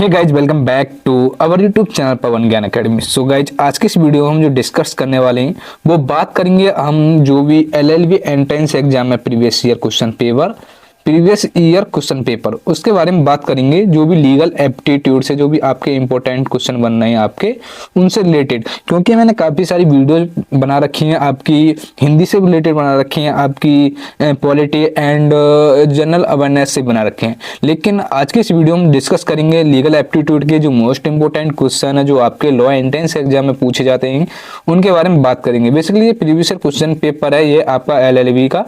Hey guys, welcome back to our YouTube channel Pawan Gyan academy. So guys, आज के इस video में हम जो डिस्कस करने वाले हैं वो बात करेंगे हम जो भी एलएलबी एंट्रेंस एग्जाम में प्रीवियस ईयर क्वेश्चन पेपर उसके बारे में बात करेंगे। जो भी लीगल एप्टीट्यूड से जो भी आपके इंपॉर्टेंट क्वेश्चन बन रहे हैं आपके उनसे रिलेटेड, क्योंकि मैंने काफ़ी सारी वीडियो बना रखी हैं आपकी हिंदी से रिलेटेड बना रखी हैं, आपकी पॉलिटी एंड जनरल अवेयरनेस से बना रखे हैं। लेकिन आज के इस वीडियो में डिस्कस करेंगे लीगल एप्टीट्यूड के जो मोस्ट इंपॉर्टेंट क्वेश्चन है जो आपके लॉ एंट्रेंस एग्जाम में पूछे जाते हैं उनके बारे में बात करेंगे। बेसिकली ये प्रीवियस ईयर क्वेश्चन पेपर है, ये आपका एलएलबी का।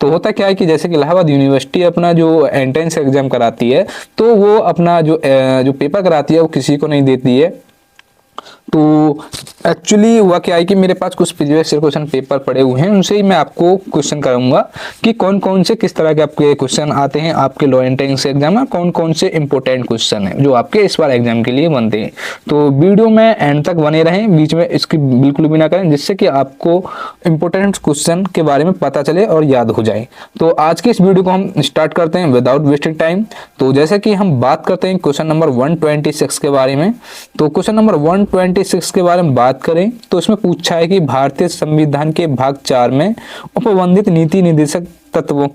तो होता क्या है कि जैसे कि इलाहाबाद यूनिवर्सिटी अपना जो एंट्रेंस एग्जाम कराती है तो वो अपना जो पेपर कराती है वो किसी को नहीं देती है। तो एक्चुअली हुआ क्या है कि मेरे पास कुछ प्रीवियस ईयर क्वेश्चन पेपर पड़े हुए हैं, उनसे ही मैं आपको क्वेश्चन कराऊंगा कि कौन कौन से किस तरह के आपके क्वेश्चन आते हैं आपके लॉ एंट्रेंस एग्जाम में, कौन कौन से इंपॉर्टेंट क्वेश्चन हैं जो आपके इस बार एग्जाम के लिए बनते हैं। तो वीडियो में एंड तक बने रहें, बीच में इसकी बिल्कुल भी ना करें, जिससे कि आपको इंपॉर्टेंट क्वेश्चन के बारे में पता चले और याद हो जाए। तो आज के इस वीडियो को हम स्टार्ट करते हैं विदाउट वेस्टिंग टाइम। तो जैसे कि हम बात करते हैं क्वेश्चन नंबर 126 के बारे में। तो क्वेश्चन नंबर 126 के बारे में बात करें तो इसमें पूछा है कि भारतीय संविधान के भाग 4 में उपबंधित नीति निर्देशक तत्वों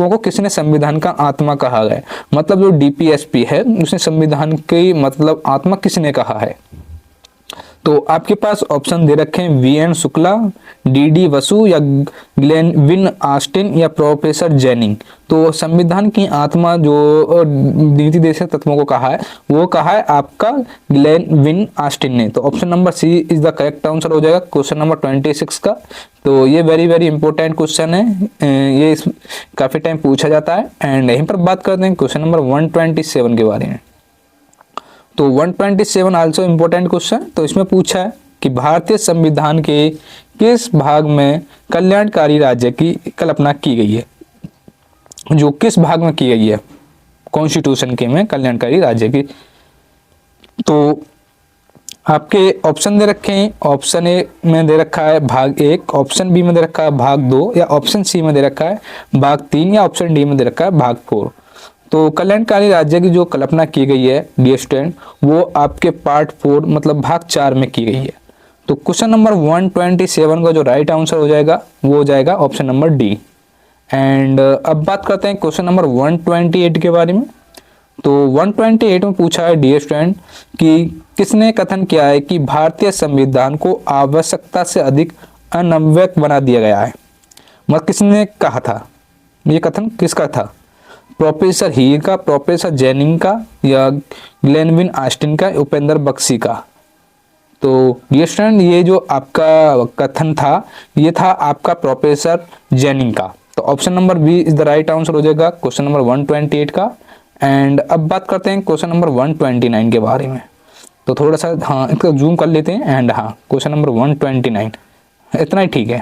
को किसने संविधान का आत्मा कहा है। मतलब जो डीपीएसपी है उसने संविधान की मतलब आत्मा किसने कहा है। तो आपके पास ऑप्शन दे रखे हैं वीएन शुक्ला, डीडी वसु या ग्लेनविन ऑस्टिन या प्रोफेसर जेनिंग। तो संविधान की आत्मा जो नीति देशक तत्वों को कहा है वो कहा है आपका ग्लेनविन ऑस्टिन ने। तो option number C is the correct answer हो जाएगा क्वेश्चन नंबर 26 का। तो ये वेरी वेरी इंपॉर्टेंट क्वेश्चन है, ये काफी टाइम पूछा जाता है। एंड यहीं पर बात करते हैं क्वेश्चन नंबर 127 के बारे में। तो 127 आल्सो इम्पोर्टेंट क्वेश्चन। तो इसमें पूछा है कि भारतीय संविधान के किस भाग में कल्याणकारी राज्य की कल्पना की गई है। जो किस भाग में की गई है कॉन्स्टिट्यूशन के में कल्याणकारी राज्य की। तो आपके ऑप्शन दे रखे हैं, ऑप्शन ए में दे रखा है भाग 1, ऑप्शन बी में दे रखा है भाग 2 या ऑप्शन सी में दे रखा है भाग 3 या ऑप्शन डी में दे रखा है भाग 4। तो कल्याणकारी राज्य की जो कल्पना की गई है डियर स्टूडेंट वो आपके पार्ट 4 मतलब भाग 4 में की गई है। तो क्वेश्चन नंबर 127 का जो राइट आंसर हो जाएगा वो हो जाएगा ऑप्शन नंबर डी। एंड अब बात करते हैं क्वेश्चन नंबर 128 के बारे में। तो 128 में पूछा है डियर स्टूडेंट कि किसने कथन किया है कि भारतीय संविधान को आवश्यकता से अधिक अनवैध बना दिया गया है। मतलब किसने कहा था, ये कथन किसका था, प्रोफेसर हीर का, प्रोफेसर जेनिंग का या ग्लेनविन ऑस्टिन का, उपेंद्र बख्शी का। तो डियर स्टूडेंट ये जो आपका कथन था ये था आपका प्रोफेसर जेनिंग का। तो option number B is the right answer हो जाएगा क्वेश्चन नंबर 128 का। एंड अब बात करते हैं क्वेश्चन नंबर 129 के बारे में। तो थोड़ा सा हाँ इसका जूम कर लेते हैं। एंड हाँ क्वेश्चन नंबर 129 इतना ही ठीक है।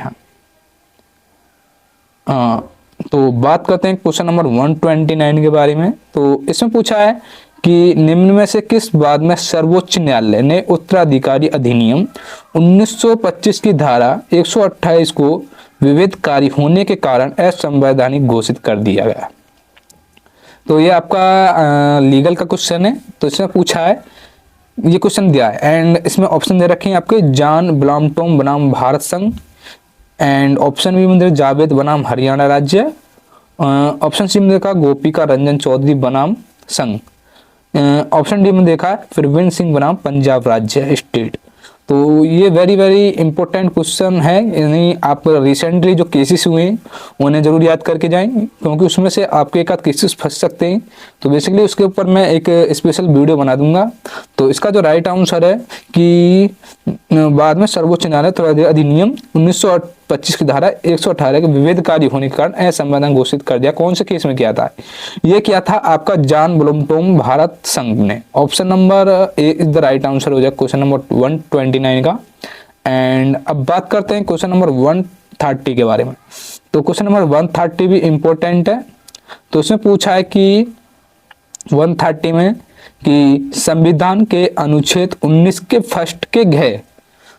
हाँ तो बात करते हैं क्वेश्चन नंबर 129 के बारे में। तो इसमें पूछा है कि निम्न में से किस बात में सर्वोच्च न्यायालय ने उत्तराधिकारी अधिनियम 1925 की धारा 128 को विवेककारी होने के कारण असंवैधानिक घोषित कर दिया गया। तो ये आपका लीगल का क्वेश्चन है। तो इसमें पूछा है, ये क्वेश्चन दिया है एंड इसमें ऑप्शन दे रखे हैं आपके जॉन ब्लॉमटोम बनाम भारत संघ, एंड ऑप्शन बी में देखा जावेद बनाम हरियाणा राज्य, ऑप्शन सी में देखा गोपिका रंजन चौधरी बनाम संघ, ऑप्शन डी में देखा प्रवीण सिंह बनाम पंजाब राज्य स्टेट। तो ये वेरी वेरी इंपॉर्टेंट क्वेश्चन है, यानी आप रिसेंटली जो केसेस हुए हैं उन्हें जरूर याद करके जाएं, क्योंकि उसमें से आपके एक आध केसेस फंस सकते हैं। तो बेसिकली उसके ऊपर मैं एक स्पेशल वीडियो बना दूंगा। तो इसका जो राइट आंसर है कि बाद में सर्वोच्च न्यायालय अधिनियम 1925 की धारा 118 के विवेककारी होने के कारण असंवैधानिक घोषित कर दिया। कौन से केस में किया था, ये किया था आपका जॉन ब्लॉमटोम भारत संघ ने। Option number A is the right answer हो जाएगा क्वेश्चन नंबर 129 का। एंड अब बात करते हैं क्वेश्चन नंबर 130 के बारे में। तो क्वेश्चन नंबर 130 भी इंपॉर्टेंट है। तो उसमें पूछा है कि 130 में कि संविधान के अनुच्छेद 19 के फर्स्ट के घ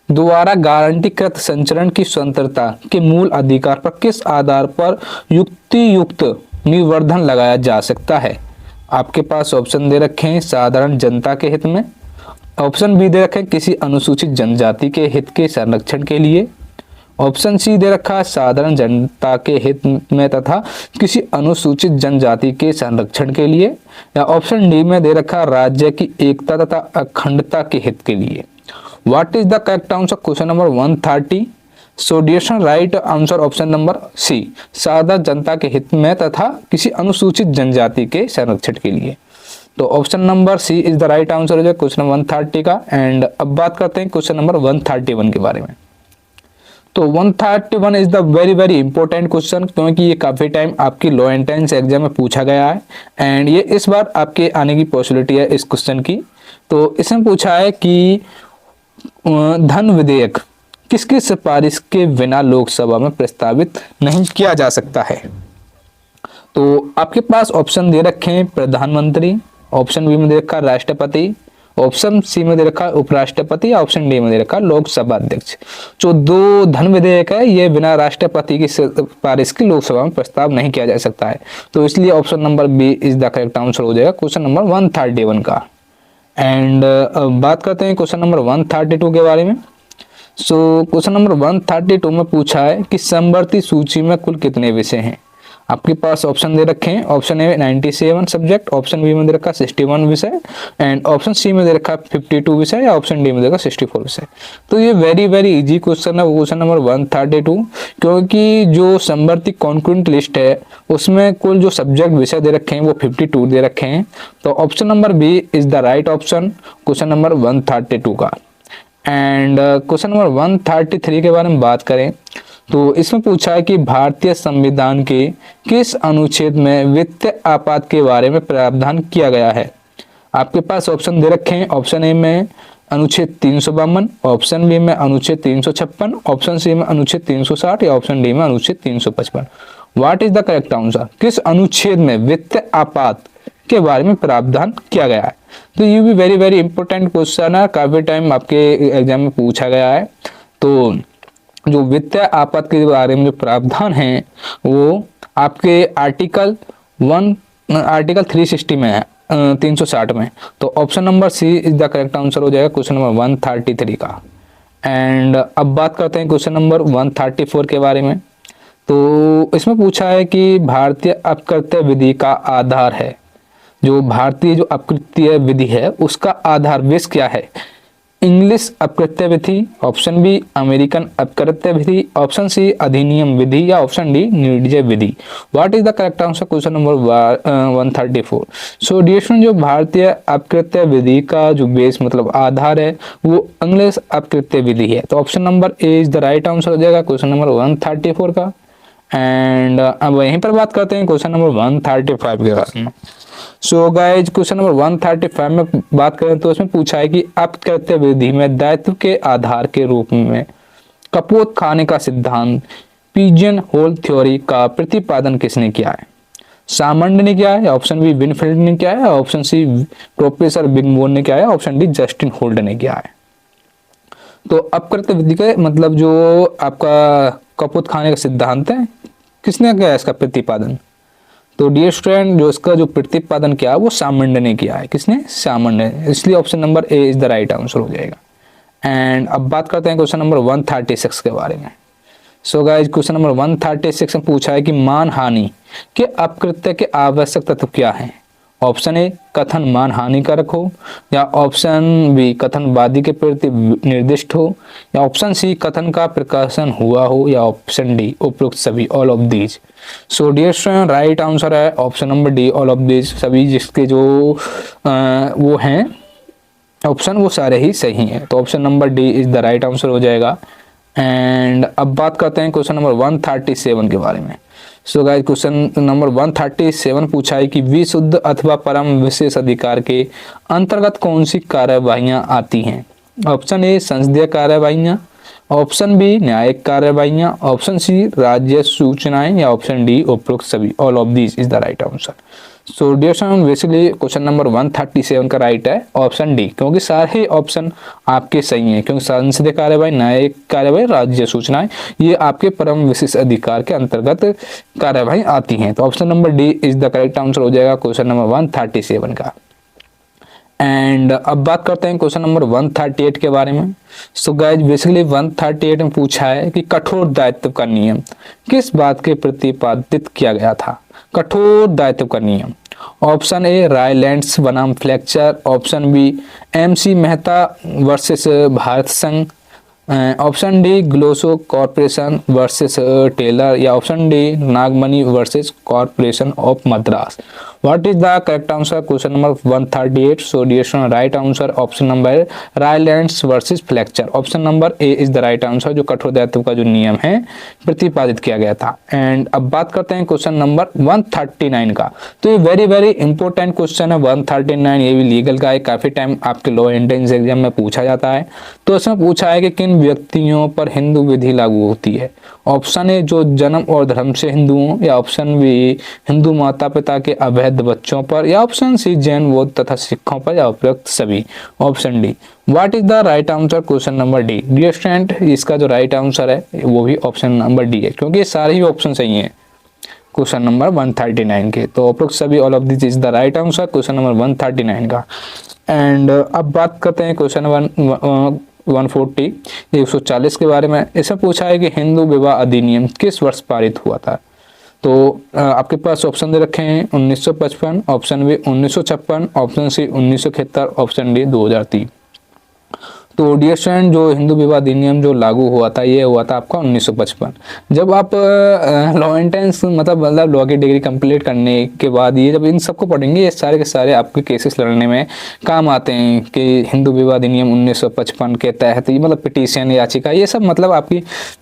द्वारा गारंटीकृत संचरण की स्वतंत्रता के मूल अधिकार पर किस आधार पर युक्तियुक्त निवर्धन लगाया जा सकता है। आपके पास ऑप्शन दे रखे हैं साधारण जनता के हित में, ऑप्शन बी दे रखे हैं किसी अनुसूचित जनजाति के हित के संरक्षण के लिए, ऑप्शन सी दे रखा है साधारण जनता के हित में तथा किसी अनुसूचित जनजाति के संरक्षण के लिए, या ऑप्शन डी में दे रखा है राज्य की एकता तथा अखंडता के हित के लिए। What is the correct answer question number 130? So dear right answer option number C, साधारण जनता के हित में तथा किसी अनुसूचित जनजाति के संरक्षण के लिए। तो option number C is the right answer हो जाए क्वेश्चन 130 का। एंड अब बात करते हैं क्वेश्चन नंबर 131 के बारे में। तो 131 is the very very important question, क्योंकि ये काफी टाइम आपकी लॉ एंट्रेंस एग्जाम में पूछा गया है एंड ये इस बार आपके आने की पॉसिबिलिटी है इस क्वेश्चन की। तो इसमें पूछा है कि धन विधेयक किसकी सिफारिश के बिना लोकसभा में प्रस्तावित नहीं किया जा सकता है। तो आपके पास ऑप्शन दे रखे हैं प्रधानमंत्री, ऑप्शन बी में दे रखा राष्ट्रपति, ऑप्शन सी में दे रखा उपराष्ट्रपति, ऑप्शन डी में दे रखा लोकसभा अध्यक्ष। जो दो धन विधेयक है ये बिना राष्ट्रपति की सिफारिश की लोकसभा में प्रस्ताव नहीं किया जा सकता है। तो इसलिए option number B is the correct answer हो जाएगा क्वेश्चन नंबर 131 का। एंड बात करते हैं क्वेश्चन नंबर 132 के बारे में। सो क्वेश्चन नंबर 132 में पूछा है कि समवर्ती सूची में कुल कितने विषय हैं। आपके पास ऑप्शन दे रखे हैं, option A 97 subject, option B में दे रखा 61 विषय एंड ऑप्शन सी में दे रखा 52 विषय या ऑप्शन डी में दे रखा 64 विषय। तो ये वेरी वेरी इजी क्वेश्चन है क्वेश्चन नंबर 132, क्योंकि जो समवर्ती कॉन्क्रेंट लिस्ट है उसमें कुल जो सब्जेक्ट विषय दे रखे हैं वो 52 दे रखे हैं। तो option number B is the right option question number 132 का। एंड क्वेश्चन नंबर 133 के बारे में बात करें तो इसमें पूछा है कि भारतीय संविधान के किस अनुच्छेद में वित्तीय आपात के बारे में प्रावधान किया गया है। आपके पास ऑप्शन दे रखे हैं, ऑप्शन ए में अनुच्छेद 352, ऑप्शन बी में अनुच्छेद 356, ऑप्शन सी में अनुच्छेद 360 या ऑप्शन डी में अनुच्छेद 355। What is the correct answer? किस अनुच्छेद में वित्तीय आपात के बारे में प्रावधान किया गया है। तो ये भी वेरी वेरी इंपॉर्टेंट क्वेश्चन है, काफी टाइम आपके एग्जाम में पूछा गया है। तो जो वित्तीय आपात के बारे में जो प्रावधान है वो आपके आर्टिकल 360 में है, 360 में। तो option number C is the correct answer हो जाएगा क्वेश्चन नंबर 133 का। एंड अब बात करते हैं क्वेश्चन नंबर 134 के बारे में। तो इसमें पूछा है कि भारतीय अपकृत्य विधि का आधार है, जो भारतीय जो अपकृत्य विधि है उसका आधार बेस क्या है। इंग्लिश अपकृत्य विधि, ऑप्शन बी अमेरिकन अपकृत्य विधि, ऑप्शन सी अधिनियम विधि या ऑप्शन डी न्यूडीजे विधि। What is the correct answer question number 134। So dear student, जो भारतीय अपकृत्य विधि का जो बेस मतलब आधार है वो इंग्लिश अपकृत्य विधि है। तो option number A is the right answer हो जाएगा क्वेश्चन नंबर 134 का। एंड अब वहीं पर बात करते हैं क्वेश्चन नंबर 135 के बारे में। सो गाइज क्वेश्चन नंबर 135 में बात करें तो इसमें पूछा है कि अपकृत्य विधि में दायित्व के आधार के रूप में कपोत खाने का सिद्धांत पिजियन होल थ्योरी का प्रतिपादन किसने किया है। सामंड ने किया है, ऑप्शन बी विनफील्ड ने किया है, ऑप्शन सी प्रोफेसर बिंगबोर्न ने किया है, ऑप्शन डी जस्टिन होल्ड ने किया है। तो अपकृत्य विधि का मतलब जो आपका कपोत खाने का सिद्धांत है किसने किया है इसका प्रतिपादन। तो डियर स्टूडेंट, जो इसका जो प्रतिपादन किया वो सामंड ने किया है। किसने? सामंड ने। इसलिए option number A is the right answer हो जाएगा। एंड अब बात करते हैं क्वेश्चन नंबर 136 के बारे में। सो गाइज क्वेश्चन नंबर 136 में पूछा है कि मानहानि के अपकृत्य के आवश्यक तत्व क्या हैं। ऑप्शन ए कथन मान हानिकारक हो, या ऑप्शन बी कथन वादी के प्रति निर्दिष्ट हो, या ऑप्शन सी कथन का प्रकाशन हुआ हो, या ऑप्शन डी उपरोक्त सभी, all of these. So dear student, right answer है option number D, all of these. सभी जिसके जो वो हैं ऑप्शन वो सारे ही सही हैं। तो option number D is the right answer हो जाएगा। एंड अब बात करते हैं क्वेश्चन नंबर 137 के बारे में। सो गाइस क्वेश्चन नंबर 137 पूछा है कि विशुद्ध अथवा परम विशेष अधिकार के अंतर्गत कौन सी कार्यवाहियां आती हैं। ऑप्शन ए संसदीय कार्यवाहियां, ऑप्शन बी न्यायिक कार्यवाहियां, ऑप्शन सी राज्य सूचनाएं, या ऑप्शन डी उपरोक्त सभी, all of these is the right answer. So dear student basically question number 137 का राइट है ऑप्शन डी, क्योंकि सारे ऑप्शन आपके सही हैं, क्योंकि संसदीय कार्यवाही, न्यायिक कार्यवाही, राज्य सूचनाएं, ये आपके परम विशेष अधिकार के अंतर्गत कार्यवाही आती हैं। तो option number D is the correct answer हो जाएगा क्वेश्चन नंबर 137 का। एंड अब बात करते हैं क्वेश्चन नंबर 138 के बारे में। सो गाइज बेसिकली 138 में पूछा है कि कठोर दायित्व का नियम किस बात के प्रतिपादित किया गया था। कठोर दायित्व का नियम, ऑप्शन ए रायलैंड्स बनाम Fletcher, option B MC Mehta versus Bharat संघ, option D Glasgow corporation versus Taylor, या option D Nagmani versus corporation of Madras. What is the correct answer question number 138। So dear right answer option number Rylands versus Fletcher, option number A is the right answer, जो कठोर दायित्व का जो नियम है प्रतिपादित किया गया था। एंड अब बात करते हैं क्वेश्चन नंबर 139 का। तो ये वेरी वेरी इंपॉर्टेंट क्वेश्चन है 139, ये भी लीगल का है, काफी टाइम आपके लॉ एंट्रेंस एग्जाम में पूछा जाता है। तो इसमें पूछा है कि किन व्यक्तियों पर हिंदू विधि लागू होती है। ऑप्शन ए जो जन्म और धर्म से हिंदू हों, या ऑप्शन बी हिंदू माता पिता के अवैध बच्चों पर, या ऑप्शन सी जैन बौद्ध तथा सिखों पर, या उपरोक्त सभी। Option D. What is the right answer question number D. Dear student इसका जो राइट आंसर है वो भी ऑप्शन नंबर डी है, क्योंकि ये सारे ही ऑप्शन सही हैं क्वेश्चन नंबर 139 के। तो उपरोक्त सभी all of this is the right answer question number 139 का। एंड अब बात करते हैं क्वेश्चन 140 140 के बारे में। इसमें पूछा है कि हिंदू विवाह अधिनियम किस वर्ष पारित हुआ था। तो आपके पास ऑप्शन दे रखे हैं 1955, option B 1956, option C 1971, option D 2003। तो डियर स्टूडेंट जो हिंदू विवाह अधिनियम जो लागू हुआ था ये हुआ था आपका 1955। जब आप लॉ एंट्रेंस मतलब लॉ की डिग्री कंप्लीट करने के बाद ये जब इन सबको पढ़ेंगे ये सारे के सारे आपके केसेस लड़ने में काम आते हैं कि हिंदू विवाह अधिनियम 1955 के तहत ये मतलब पिटीशन याचिका ये सब मतलब आपकी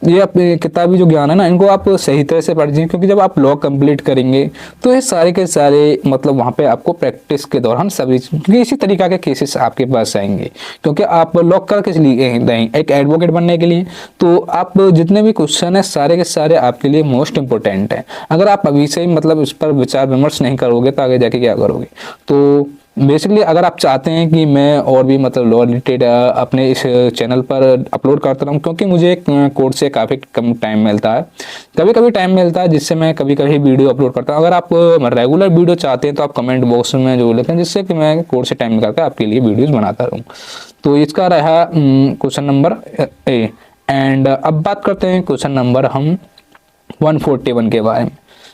ये किताबी जो ज्ञान है ना इनको आप सही तरह से पढ़िए, क्योंकि जब आप लॉ कंप्लीट करेंगे तो ये सारे के सारे मतलब वहाँ पे आपको प्रैक्टिस के दौरान सभी इसी तरीका के केसेस आपके पास आएंगे, क्योंकि आप लॉ कर किस लिए एक एडवोकेट बनने के लिए। तो आप जितने भी क्वेश्चन है सारे के सारे आपके लिए मोस्ट इंपोर्टेंट है। अगर आप अभी से ही मतलब इस पर विचार विमर्श नहीं करोगे तो आगे जाके क्या करोगे। तो बेसिकली अगर आप चाहते हैं कि मैं और भी मतलब लॉ रिलेटेड अपने इस चैनल पर अपलोड करता रहूँ, क्योंकि मुझे कोर्स से काफ़ी कम टाइम मिलता है, कभी कभी टाइम मिलता है जिससे मैं कभी कभी वीडियो अपलोड करता हूँ। अगर आप रेगुलर वीडियो चाहते हैं तो आप कमेंट बॉक्स में जो लिखें जिससे कि मैं कोर्स से टाइम निकाल कर आपके लिए वीडियोज़ बनाता रहूँ। तो इसका रहा क्वेश्चन नंबर ए। एंड अब बात करते हैं क्वेश्चन नंबर हम 141 के बारे में।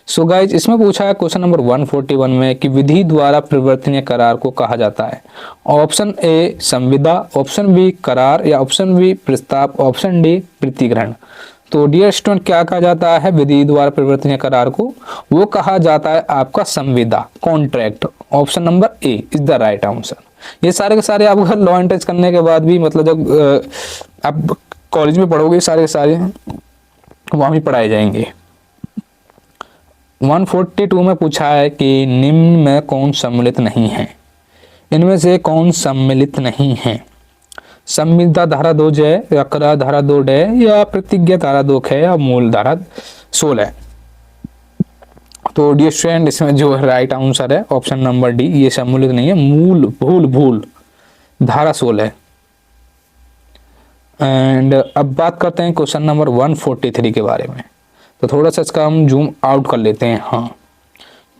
सो गाइज इसमें पूछा है क्वेश्चन नंबर 141 में कि विधि द्वारा परिवर्तनीय करार को कहा जाता है। ऑप्शन ए संविदा, ऑप्शन बी करार, या ऑप्शन बी प्रस्ताव, ऑप्शन डी प्रतिग्रहण। तो डियर स्टूडेंट क्या कहा जाता है विधि द्वारा परिवर्तनीय करार को, वो कहा जाता है आपका संविदा contract. Option number A is the right answer. ये सारे के सारे आप लॉ एंट्रेंस करने के बाद भी मतलब जब आप कॉलेज में पढ़ोगे सारे के सारे वहां भी पढ़ाए जाएंगे। 142 में पूछा है कि निम्न में कौन सम्मिलित नहीं है, इनमें से कौन सम्मिलित नहीं है। संविदा धारा 2 जय, या करार धारा 2 डय, या प्रतिज्ञा धारा 2 ख, या मूल धारा 16। तो डियर स्टूडेंट इसमें जो राइट आंसर है ऑप्शन नंबर डी, ये सम्मिलित नहीं है, मूल भूल धारा 16। एंड अब बात करते हैं क्वेश्चन नंबर 143 के बारे में। तो थोड़ा सा इसका हम जूम आउट कर लेते हैं, हाँ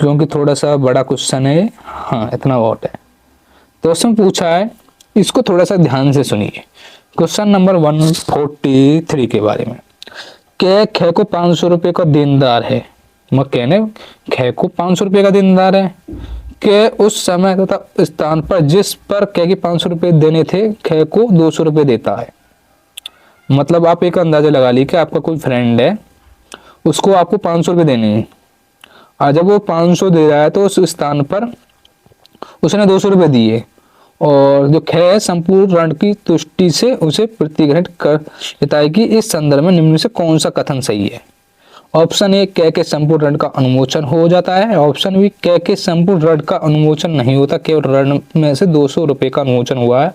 क्योंकि थोड़ा सा बड़ा क्वेश्चन है, हाँ इतना बहुत है। तो उसमें पूछा है, इसको थोड़ा सा ध्यान से सुनिए। क्वेश्चन नंबर 143 के बारे में, क्या ख को 500 रुपये का देनदार है, मैं कहने ख को 500 रुपये का देनदार है के उस समय तथा स्थान पर जिस पर क के 500 रुपये देने थे ख को 200 रुपये देता है। मतलब आप एक अंदाजा लगा ली कि आपका कोई फ्रेंड है उसको आपको 500 रुपये देने हैं, और जब वो 500 दे रहा है तो उस स्थान पर उसने 200 रुपये दिए, और जो ख संपूर्ण ऋण की तुष्टि से उसे प्रतिग्रहण कर देता है कि इस संदर्भ में निम्न में से कौन सा कथन सही है। ऑप्शन ए क के संपूर्ण ऋण का अनुमोचन हो जाता है, ऑप्शन बी क के संपूर्ण ऋण का अनुमोचन नहीं होता, केवल ऋण में से 200 रुपये का अनुमोचन हुआ है,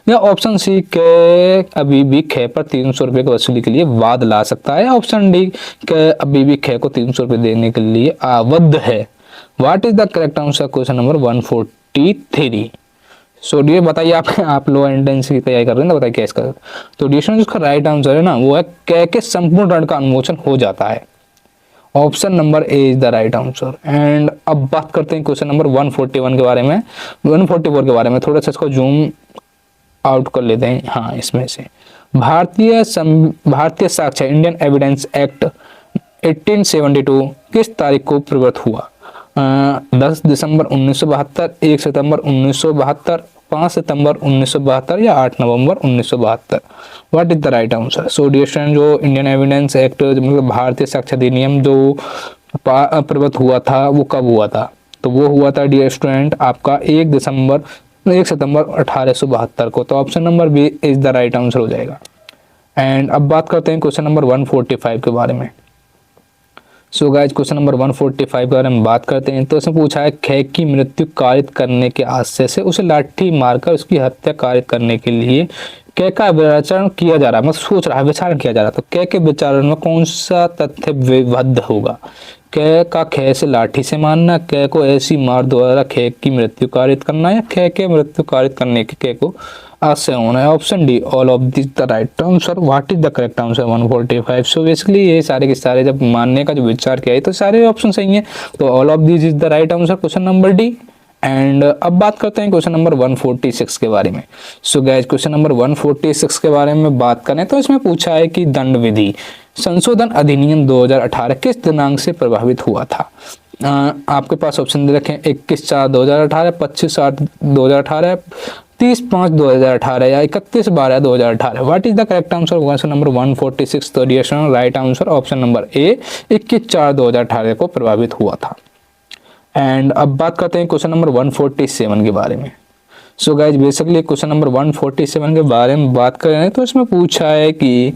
या ऑप्शन सी क अभी भी ख पर 300 रुपये की वसूली के लिए वाद ला सकता है, ऑप्शन डी क अभी भी ख को 300 रुपये देने के लिए आबद्ध है। What is the correct answer question number 143। सो ये बताइए, आप लो एंट्रेंस की तैयारी कर रहे हैं ना, बताइए क्या इसका। तो डिस्ट्रेंट जिसका राइट आंसर है ना वो है के संपूर्ण रण का उन्मोचन हो जाता है। Option number A is the right answer. And अब बात करते हैं क्वेश्चन नंबर 141 के बारे में, 144 के बारे में। थोड़ा सा इसको जूम आउट कर लेते हैं। हाँ, इसमें से भारतीय साक्ष्य इंडियन एविडेंस एक्ट 1872 किस तारीख को प्रवृत्त हुआ? 10 दिसंबर 1972, 1 सितंबर 1972, 5 सितंबर 1972 या 8 नवंबर 1972। What is the right answer? So dear student, जो इंडियन एविडेंस एक्ट मतलब भारतीय साक्ष्य अधिनियम जो प्रवृत्त हुआ था वो कब हुआ था? तो वो हुआ था डियर स्टूडेंट आपका 1 सितंबर 1872 को। तो option number B is the right answer हो जाएगा। एंड अब बात करते हैं क्वेश्चन नंबर 145 के बारे में। सो गाइज क्वेश्चन नंबर 145 के बारे में बात करते हैं। तो इसमें पूछा है खैक की मृत्यु कारित करने के आशय से उसे लाठी मारकर उसकी हत्या कारित करने के लिए कै का विचारण किया जा रहा है, मतलब सोच रहा है, विचारण किया जा रहा है। तो कै के विचारण में कौन सा तथ्य विबद्ध होगा? कै का खे से लाठी से मारना, कै को ऐसी मार द्वारा खे की मृत्यु कारित करना, या खे के मृत्यु कारित करने के कै को आशय होना है। Option D all of this the right answer. What is the correct answer 145? So basically ये सारे के सारे जब मानने का जो विचार किया है तो सारे ऑप्शन सही हैं। तो all of this is the right answer, question number D. And अब बात करते हैं क्वेश्चन नंबर 146 के बारे में। सो गाइस क्वेश्चन नंबर 146 के बारे में बात करें तो इसमें पूछा है कि दंड विधि संशोधन अधिनियम 2018 किस दिनांक से प्रभावित हुआ था? आपके पास ऑप्शन दे रखे हैं 21/4/2018, 25/8/2018, 30/5/2018 या 31/12/2018। What is the correct answer question number 146? तो dear right answer option number A 21/4/2018 को प्रभावित हुआ था। एंड अब बात करते हैं क्वेश्चन नंबर 147 के बारे में। So guys basically question number 147 के बारे में बात कर रहे हैं तो इसमें पूछा है कि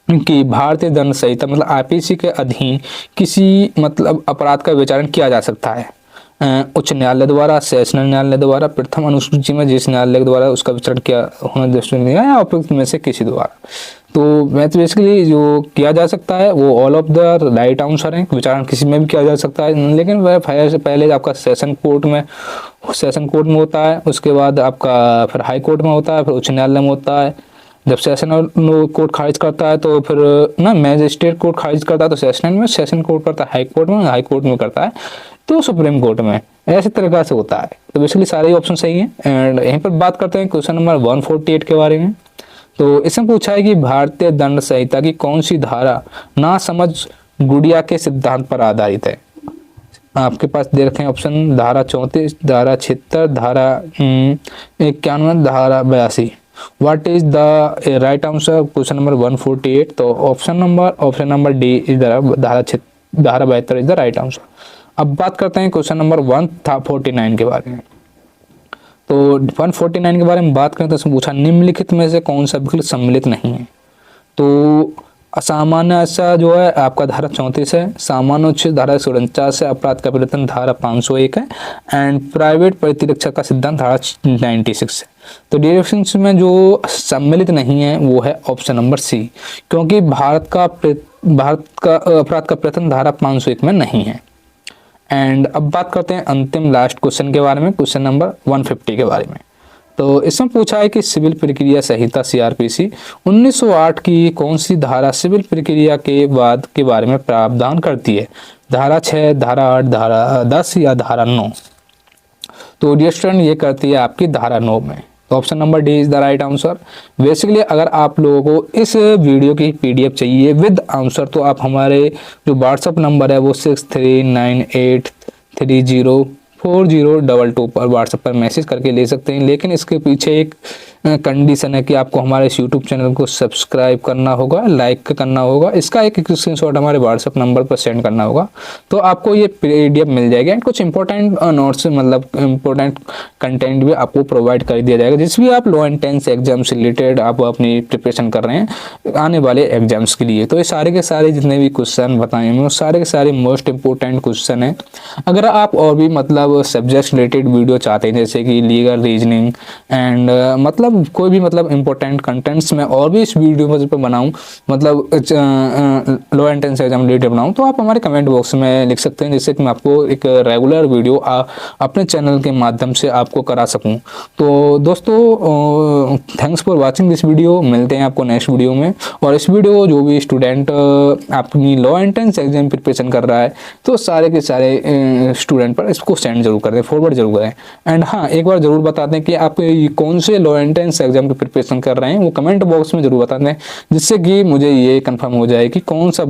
भारतीय दंड संहिता मतलब आईपीसी के अधीन किसी मतलब अपराध का विचारण किया जा सकता है उच्च न्यायालय द्वारा, सेशनल न्यायालय द्वारा, प्रथम अनुसूची में जिस न्यायालय के द्वारा उसका विचारण किया होना दृष्टि नहीं है, या उपयुक्त में से किसी द्वारा। तो बेसिकली जो किया जा सकता है वो all of the right answer है। विचारण किसी में भी किया जा सकता है, लेकिन वह पहले आपका सेशन कोर्ट में होता है, उसके बाद आपका फिर हाई कोर्ट में होता है, फिर उच्च न्यायालय में होता है। जब सेशनल कोर्ट खारिज करता है तो फिर ना मैजिस्ट्रेट कोर्ट खारिज करता है तो सेशनल में, सेशन कोर्ट करता है हाई कोर्ट में करता है तो सुप्रीम कोर्ट में, ऐसे तरीका से होता है। तो बेसिकली सारे ऑप्शन सही हैं। एंड यहीं पर बात करते हैं क्वेश्चन नंबर 148 के बारे में। तो इसमें पूछा है कि भारतीय दंड संहिता की कौन सी धारा ना समझ गुड़िया के सिद्धांत पर आधारित है? आपके पास दे रखे हैं ऑप्शन धारा 34, धारा 76, धारा 91, धारा 82। What is the right answer question number 148? तो ऑप्शन नंबर डी इज धारा 72 इज द राइट आंसर। अब बात करते हैं क्वेश्चन नंबर 149 के बारे में। तो 149 के बारे में बात करें तो इसमें पूछा निम्नलिखित में से कौन सा विकल्प सम्मिलित नहीं है? तो असामान्य आशा जो है आपका धारा 34 है, सामान्य उच्छेद धारा 149 है, अपराध का प्रयत्न धारा 501 है, एंड प्राइवेट प्रतिरक्षा का सिद्धांत धारा 96 है। तो डायरेक्शंस में जो सम्मिलित नहीं है वो है ऑप्शन नंबर सी, क्योंकि भारत का अपराध का प्रयत्न धारा 501 में नहीं है। एंड अब बात करते हैं अंतिम लास्ट क्वेश्चन के बारे में, क्वेश्चन नंबर 150 के बारे में। तो इसमें पूछा है कि सिविल प्रक्रिया संहिता सीआरपीसी 1908 की कौन सी धारा सिविल प्रक्रिया के बाद के बारे में प्रावधान करती है? धारा 6, धारा 8, धारा 10 या धारा 9? तो डियर स्टूडेंट ये करती है आपकी धारा 9 में। तो option number D is the right answer. Basically अगर आप लोगों को इस वीडियो की पीडीएफ चाहिए विद आंसर तो आप हमारे जो व्हाट्सअप नंबर है वो 6398304022 पर व्हाट्सएप पर मैसेज करके ले सकते हैं। लेकिन इसके पीछे एक कंडीशन है कि आपको हमारे इस यूट्यूब चैनल को सब्सक्राइब करना होगा, लाइक करना होगा, इसका एक स्क्रीनशॉट हमारे व्हाट्सएप नंबर पर सेंड करना होगा, तो आपको ये पीडीएफ मिल जाएगा। एंड कुछ इंपॉर्टेंट नोट्स मतलब इंपॉर्टेंट कंटेंट भी आपको प्रोवाइड कर दिया जाएगा, जिस भी आप लो एंड टेंस एग्जाम से रिलेटेड आप अपनी प्रिपरेशन कर रहे हैं आने वाले एग्जाम्स के लिए। तो ये सारे के सारे जितने भी क्वेश्चन बताए हैं वो सारे के सारे मोस्ट इंपॉर्टेंट क्वेश्चन हैं। अगर आप और भी मतलब सब्जेक्ट रिलेटेड वीडियो चाहते हैं जैसे कि लीगल रीजनिंग एंड मतलब मतलब कोई भी मतलब इंपॉर्टेंट कंटेंट्स मैं और भी इस वीडियो पर बनाऊँ, मतलब लो एंट्रेंस एग्जाम रिलेटेड बनाऊँ, तो आप हमारे कमेंट बॉक्स में लिख सकते हैं, जिससे कि मैं आपको एक रेगुलर वीडियो अपने चैनल के माध्यम से आपको करा सकूँ। तो दोस्तों thanks for watching this video, मिलते हैं आपको नेक्स्ट वीडियो में। और इस वीडियो जो भी स्टूडेंट अपनी लो एंट्रेंस एग्जाम प्रिपरेशन कर रहा है, तो सारे के सारे स्टूडेंट पर इसको सेंड जरूर कर दें, फॉरवर्ड जरूर करें। एंड हाँ, एक बार जरूर बता दें कि आप कौन से लो एंट्रेंस एग्जाम की प्रिपरेशन कर रहे हैं, वो कमेंट बॉक्स में जरूर बता दें, जिससे कि मुझे ये कंफर्म हो जाए कि कौन सा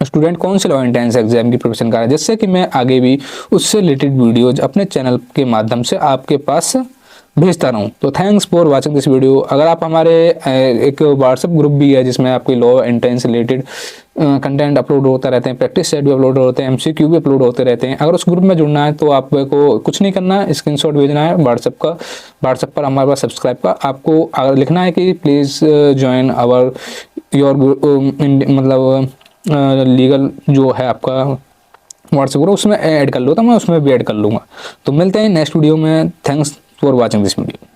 स्टूडेंट कौन से लो एंट्रेंस एग्जाम की प्रिपरेशन कर रहा है, जिससे कि मैं आगे भी उससे रिलेटेड वीडियोज अपने चैनल के माध्यम से आपके पास भेजता रहूँ। तो thanks for watching this video. अगर आप हमारे एक व्हाट्सएप ग्रुप भी है, जिसमें आपके लो एंट्रेंस रिलेटेड कंटेंट अपलोड होता रहते हैं, प्रैक्टिस सेट भी अपलोड होते हैं, एमसीक्यू भी अपलोड होते रहते हैं। अगर उस ग्रुप में जुड़ना है तो आपको कुछ नहीं करना है, स्क्रीनशॉट भेजना है व्हाट्सएप पर हमारे पास सब्सक्राइब का, आपको अगर लिखना है कि प्लीज़ ज्वाइन आवर योर मतलब लीगल जो है आपका व्हाट्सएप ग्रुप, उसमें ऐड कर लो, तो मैं उसमें भी ऐड कर लूँगा। तो मिलते हैं नेक्स्ट वीडियो में। Thanks for watching this video.